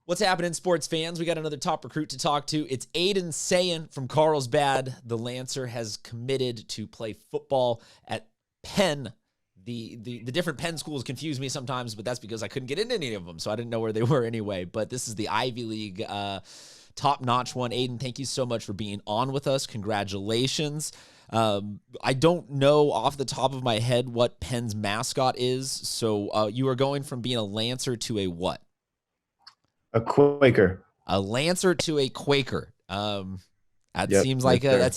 What's happening, sports fans? We got another top recruit to talk to. It's Aidan Sayin from Carlsbad. The Lancer has committed to play football at Penn. The different Penn schools confuse me sometimes, but that's because I couldn't get into any of them, so I didn't know where they were anyway. But this is the Ivy League top-notch one. Aidan, thank you so much for being on with us. Congratulations. I don't know off the top of my head what Penn's mascot is, so you are going from being a Lancer to a what? A Quaker. A Lancer to a Quaker. That Yep, seems like yes, that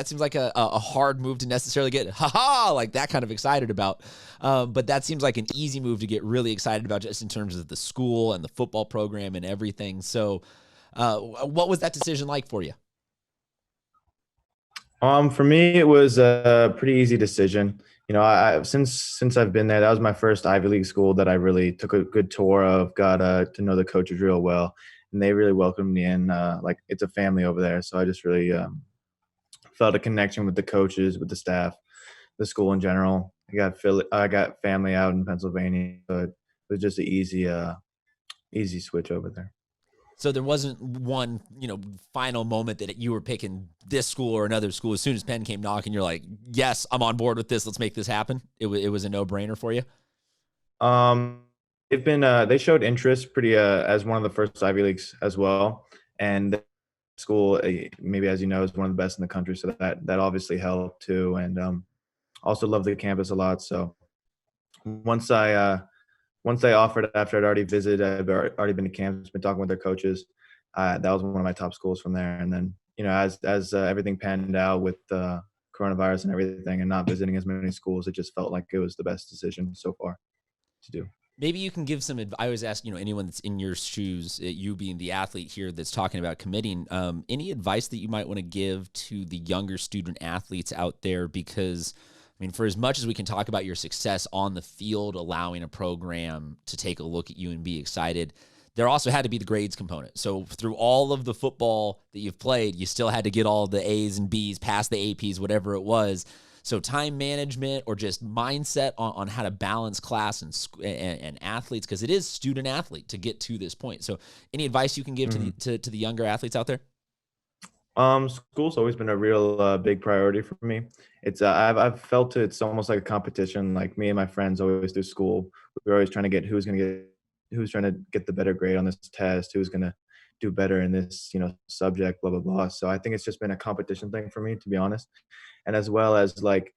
seems like a hard move to necessarily get like that kind of excited about. But that seems like an easy move to get really excited about just in terms of the school and the football program and everything. So, what was that decision like for you? For me, it was a pretty easy decision. You know, since I've been there, that was my first Ivy League school that I really took a good tour of, got to know the coaches real well, and they really welcomed me in. Like it's a family over there, so I just really felt a connection with the coaches, with the staff, the school in general. I got family out in Pennsylvania, so it was just an easy switch over there. So there wasn't one, final moment that you were picking this school or another school. As soon as Penn came knocking, you're like, yes, I'm on board with this. Let's make this happen. It was a no-brainer for you? They've been they showed interest pretty as one of the first Ivy Leagues as well. And the school, maybe as you know, is one of the best in the country. So that obviously helped too. And also love the campus a lot. So once they offered after I'd already visited, I've already been to campus, been talking with their coaches. That was one of my top schools from there. And then, as everything panned out with coronavirus and everything and not visiting as many schools, it just felt like it was the best decision so far to do. Maybe you can give some advice. I always ask, anyone that's in your shoes, you being the athlete here that's talking about committing, any advice that you might want to give to the younger student athletes out there? Because for as much as we can talk about your success on the field, allowing a program to take a look at you and be excited, there also had to be the grades component. So through all of the football that you've played, you still had to get all the A's and B's, pass the APs, whatever it was. So time management or just mindset on how to balance class and athletes, because it is student athlete to get to this point. So any advice you can give to the younger athletes out there? School's always been a real big priority for me. It's I've felt it's almost like a competition. Like me and my friends always do school. We're always trying to get who's trying to get the better grade on this test, who's gonna do better in this subject, blah blah blah. So I think it's just been a competition thing for me, to be honest, and as well as like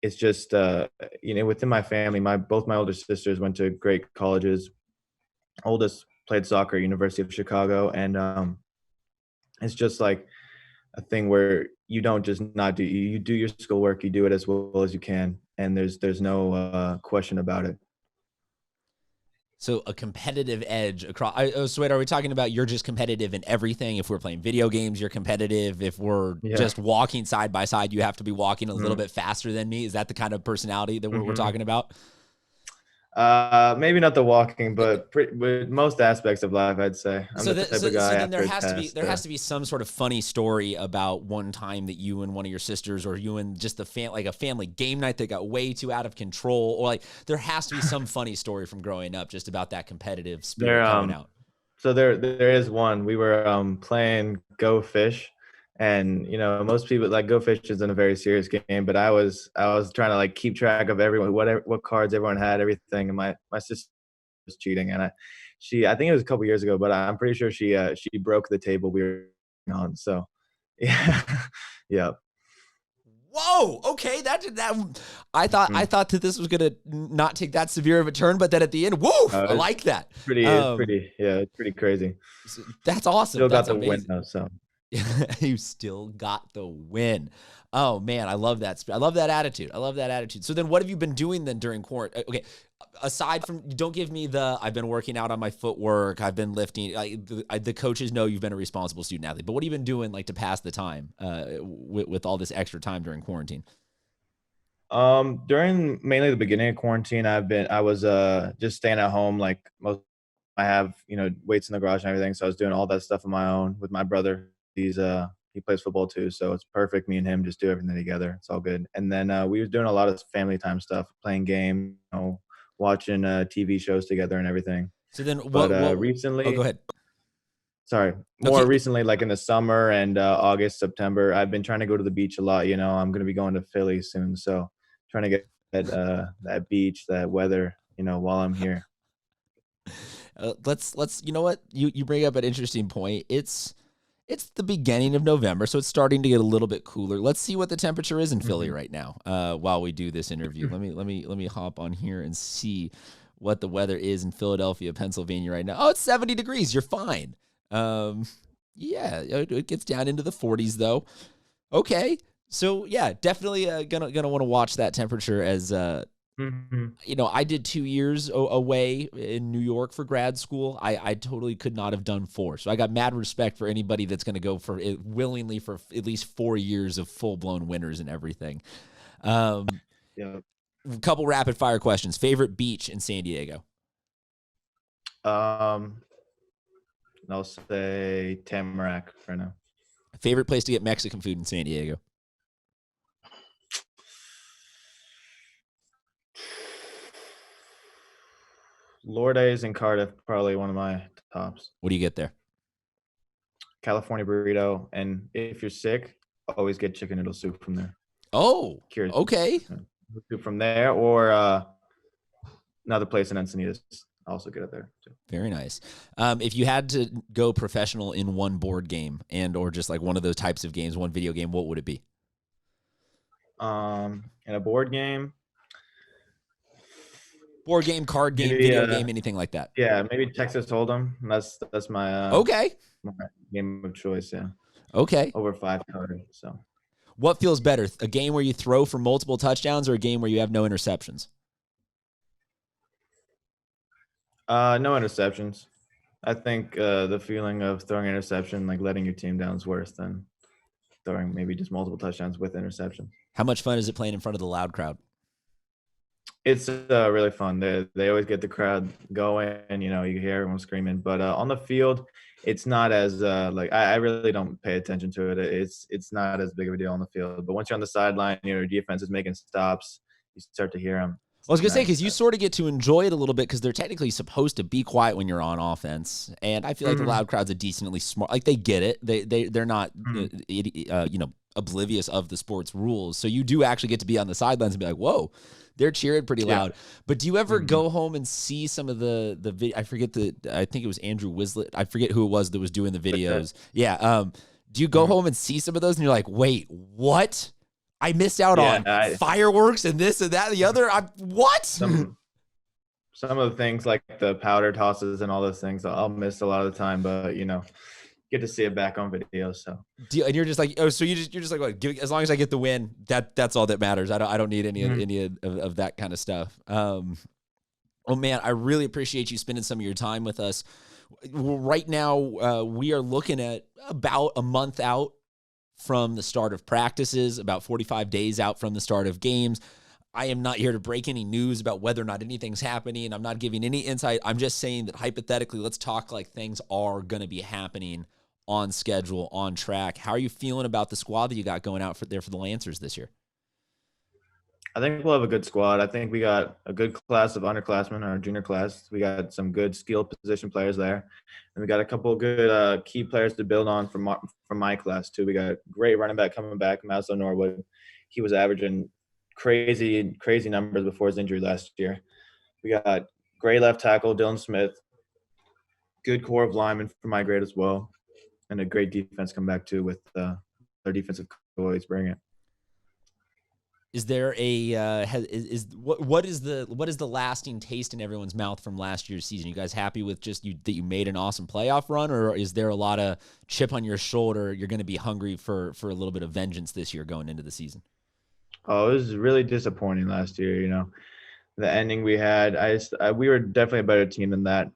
it's just within my family, both my older sisters went to great colleges. Oldest played soccer at University of Chicago, and it's just like a thing where you don't just not do you do your schoolwork, you do it as well as you can, and there's no question about it. So a competitive edge across. So wait, are we talking about you're just competitive in everything? If we're playing video games, you're competitive. If we're just walking side by side, you have to be walking a little bit faster than me. Is that the kind of personality that we're talking about? Maybe not the walking, but with most aspects of life, I'd say. I'm the type of guy. So then there has to be some sort of funny story about one time that you and one of your sisters, or you and just a family game night that got way too out of control, or like there has to be some funny story from growing up just about that competitive spirit coming out. So there is one. We were playing Go Fish. And most people like Go Fish isn't a very serious game, but I was trying to like keep track of everyone, what cards everyone had, everything. And my sister was cheating, and I think it was a couple years ago, but I'm pretty sure she broke the table we were on. So yeah, yeah. Whoa. Okay, that I thought that this was gonna not take that severe of a turn, but then at the end, woo! I like that. It's pretty crazy. That's awesome. Still That's got the amazing. win though, so. You still got the win. Oh man, I love that. I love that attitude. So then what have you been doing then during quarantine? Okay, aside from, don't give me I've been working out on my footwork, I've been lifting. The coaches know you've been a responsible student athlete, but what have you been doing like to pass the time with all this extra time during quarantine? During mainly the beginning of quarantine, I was just staying at home. Like most, I have weights in the garage and everything, so I was doing all that stuff on my own with my brother. He plays football too, so it's perfect. Me and him just do everything together. It's all good. And then we were doing a lot of family time stuff, playing games, watching TV shows together and everything. So then recently, oh, go ahead. sorry, more Okay. recently, like in the summer and August, September, I've been trying to go to the beach a lot. I'm going to be going to Philly soon, so trying to get that beach, that weather, while I'm here. Let's you know what, you bring up an interesting point. It's the beginning of November, so it's starting to get a little bit cooler. Let's see what the temperature is in Philly Mhm. right now. While we do this interview, let me hop on here and see what the weather is in Philadelphia, Pennsylvania right now. Oh, it's 70 degrees. You're fine. Um, yeah, it gets down into the 40s though. Okay, so yeah, definitely gonna want to watch that temperature as Mhm. I did 2 years away in New York for grad school. I totally could not have done 4. So I got mad respect for anybody that's going to go for it willingly for at least 4 years of full blown winters and everything. Um, Yeah. a couple rapid fire questions. Favorite beach in San Diego? Um, I'll say Tamarack right now. Favorite place to get Mexican food in San Diego? Lourdes and Cardiff, probably one of my tops. What do you get there? California burrito, and if you're sick, always get chicken noodle soup from there. Oh, Cures okay. soup from there, or another place in Encinitas. Also get it there too. Very nice. If you had to go professional in one board game and or just like one of those types of games, one video game, what would it be? In a board game, Board game, card game, maybe video game, anything like that. yeah, maybe Texas Hold'em. That's Okay. my game of choice. Yeah, Okay. over 5 card. So What feels better, a game where you throw for multiple touchdowns or a game where you have no interceptions? no interceptions. I think the feeling of throwing interception, like letting your team down, is worse than throwing maybe just multiple touchdowns with interception. How much fun is it playing in front of the loud crowd? It's really fun. They always get the crowd going, and you hear everyone screaming. But on the field, it's not as like I really don't pay attention to it. It's not as big of a deal on the field. But once you're on the sideline, your defense is making stops. You start to hear them. I was going to say, Nice. because you sort of get to enjoy it a little bit because they're technically supposed to be quiet when you're on offense. And I feel like the loud crowd's a decently smart, like they get it. They're not, oblivious of the sport's rules. So you do actually get to be on the sidelines and be like, whoa, they're cheering pretty loud. But do you ever go home and see some of the I think it was Andrew Wislet. I forget who it was that was doing the videos. Yeah. Do you go home and see some of those and you're like, wait, what? I missed out on fireworks and this and that and the other. What? Some of the things like the powder tosses and all those things I'll miss a lot of the time, but get to see it back on video. So and you're just like, oh, so you're just like, what, as long as I get the win, that's all that matters. I don't need any of that kind of stuff. Oh man, I really appreciate you spending some of your time with us. Right now, we are looking at about a month out from the start of practices, about 45 days out from the start of games. I am not here to break any news about whether or not anything's happening. I'm not giving any insight. I'm just saying that hypothetically, let's talk like things are going to be happening on schedule, on track. How are you feeling about the squad that you got going out there for the Lancers this year? I think we'll have a good squad. I think we got a good class of underclassmen, our junior class. We got some good skill position players there. And we got a couple of good key players to build on from my class, too. We got a great running back coming back, Maslow Norwood. He was averaging crazy numbers before his injury last year. We got great left tackle, Dylan Smith. Good core of linemen for my grade as well. And a great defense come back, too, with their defensive coach bring it. Is there a what is the lasting taste in everyone's mouth from last year's season? You guys happy with just that you made an awesome playoff run, or is there a lot of chip on your shoulder? You're going to be hungry for a little bit of vengeance this year going into the season. Oh, it was really disappointing last year. The ending we had. We were definitely a better team than that.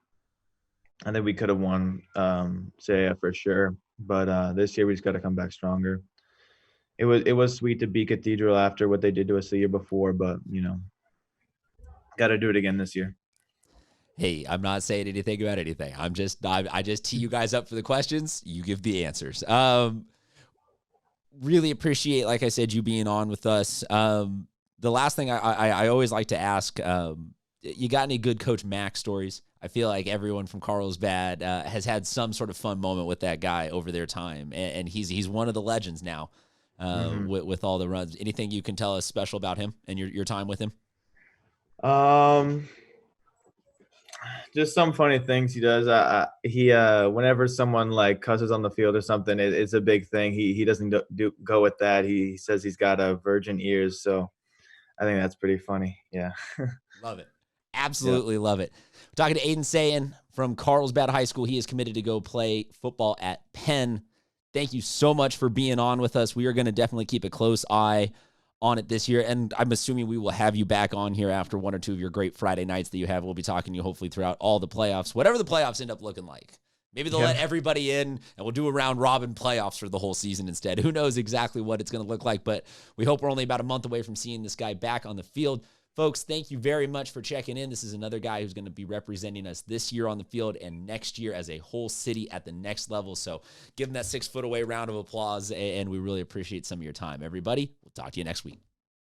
I think we could have won CAF for sure, but this year we just got to come back stronger. It was sweet to beat Cathedral after what they did to us the year before, but got to do it again this year. Hey, I'm not saying anything about anything. I just tee you guys up for the questions. You give the answers. Really appreciate, like I said, you being on with us. The last thing I always like to ask you got any good Coach Mack stories? I feel like everyone from Carlsbad has had some sort of fun moment with that guy over their time, and he's one of the legends now with all the runs. Anything you can tell us special about him and your time with him? Um, just some funny things he does. He whenever someone like cusses on the field or something, it's a big thing. He doesn't go with that. He says he's got virgin ears, so I think that's pretty funny. Yeah. Love it. Yeah. Absolutely love it. We're talking to Aidan Sayin from Carlsbad High School. He is committed to go play football at Penn. Thank you so much for being on with us. We are going to definitely keep a close eye on it this year, and I'm assuming we will have you back on here after one or two of your great Friday nights that you have. We'll be talking to you hopefully throughout all the playoffs, whatever the playoffs end up looking like. Maybe they'll let everybody in, and we'll do a round robin playoffs for the whole season instead. Who knows exactly what it's going to look like, but we hope we're only about a month away from seeing this guy back on the field. Folks, thank you very much for checking in. This is another guy who's going to be representing us this year on the field and next year as a whole city at the next level. So give him that 6 foot away round of applause, and we really appreciate some of your time. Everybody, we'll talk to you next week.